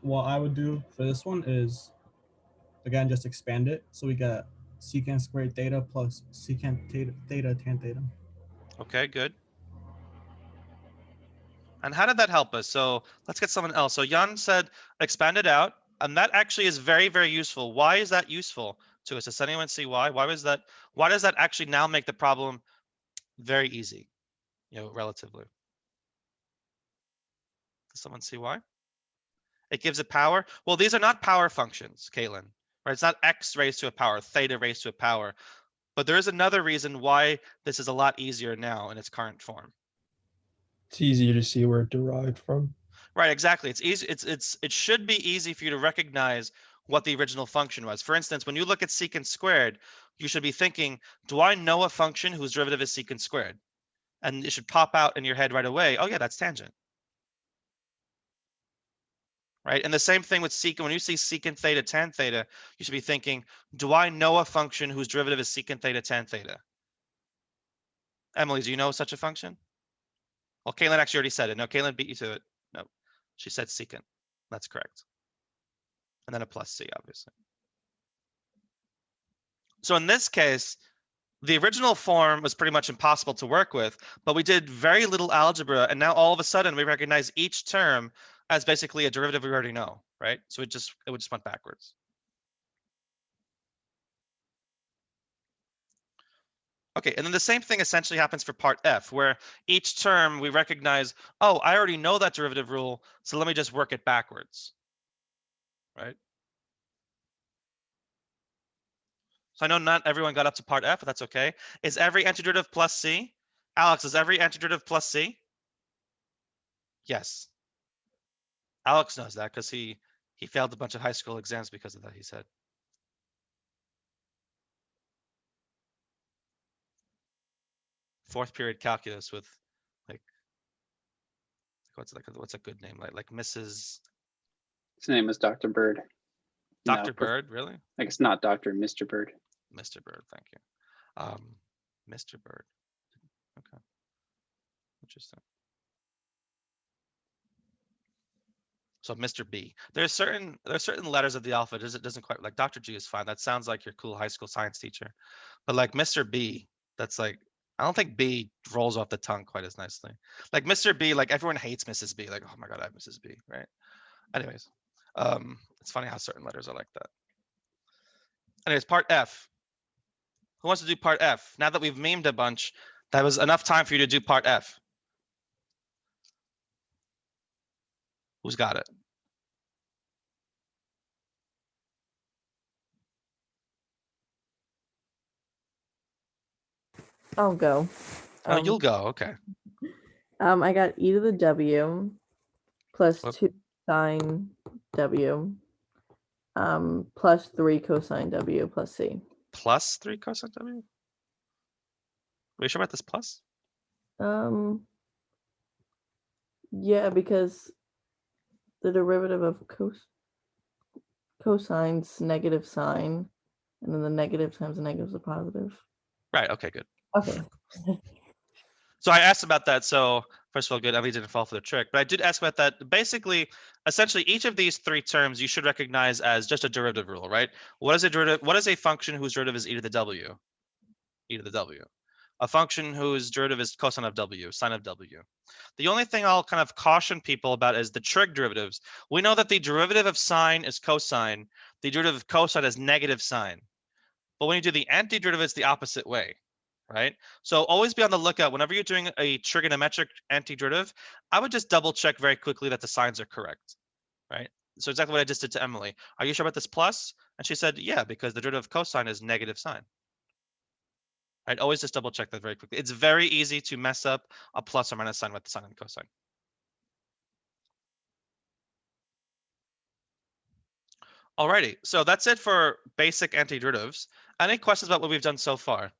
What I would do for this one is, again, just expand it. So we get secant squared theta plus secant theta tan theta. Okay, good. And how did that help us? So let's get someone else. So Jan said expand it out, and that actually is very, very useful. Why is that useful to us? Does anyone see why? Why does that actually now make the problem very easy, relatively? Does someone see why? It gives it power. Well, these are not power functions, Caitlin, right? It's not x raised to a power, theta raised to a power. But there is another reason why this is a lot easier now in its current form. It's easier to see where it derived from. Right, exactly. It's easy. It should be easy for you to recognize what the original function was. For instance, when you look at secant squared, you should be thinking, do I know a function whose derivative is secant squared? And it should pop out in your head right away. Oh yeah, that's tangent. Right? And the same thing with secant. When you see secant theta tan theta, you should be thinking, do I know a function whose derivative is secant theta tan theta? Emily, do you know such a function? Well, Caitlin actually already said it. No, Caitlin beat you to it. No, she said secant. That's correct. And then a plus c, obviously. So in this case, the original form was pretty much impossible to work with, but we did very little algebra, and now all of a sudden we recognize each term as basically a derivative we already know, right? So it just went backwards. Okay, and then the same thing essentially happens for part F, where each term we recognize, oh, I already know that derivative rule, so let me just work it backwards, right? So I know not everyone got up to part F, but that's okay. Is every antiderivative plus C? Alex, is every antiderivative plus C? Yes. Alex knows that because he failed a bunch of high school exams because of that, he said. Fourth period calculus with like what's a good name? Like Mrs. His name is Dr. Bird. Dr. No, Bird, really? I guess not Dr. Mr. Bird. Mr. Bird, thank you. Mr. Bird. Okay. Interesting. So Mr. B. There's certain letters of the alphabet it doesn't quite, like Dr. G is fine. That sounds like your cool high school science teacher. But like Mr. B, that's like, I don't think B rolls off the tongue quite as nicely. Like Mr. B, like everyone hates Mrs. B. Like, oh my God, I have Mrs. B, right? Anyways, it's funny how certain letters are like that. Anyways, part F. Who wants to do part F? Now that we've memed a bunch, that was enough time for you to do part F. Who's got it? I'll go. Oh, you'll go. Okay. I got e to the w plus Whoop. 2 sine w plus 3 cosine w plus c. Plus 3 cosine w? Are you sure about this plus? Yeah, because the derivative of cosine's negative sine, and then the negative times the negative is a positive. Right. Okay, good. Okay. So I asked about that. So first of all, good. Emily didn't fall for the trick, but I did ask about that. Basically, essentially, each of these three terms you should recognize as just a derivative rule, right? What is a derivative? What is a function whose derivative is e to the w? E to the w. A function whose derivative is cosine of w, sine of w. The only thing I'll kind of caution people about is the trig derivatives. We know that the derivative of sine is cosine. The derivative of cosine is negative sine. But when you do the antiderivative, it's the opposite way, right? So always be on the lookout. Whenever you're doing a trigonometric antiderivative, I would just double check very quickly that the signs are correct, right? So exactly what I just did to Emily. Are you sure about this plus? And she said, yeah, because the derivative of cosine is negative sine. I'd always just double check that very quickly. It's very easy to mess up a plus or minus sign with the sine and cosine. Alrighty, so that's it for basic antiderivatives. Any questions about what we've done so far?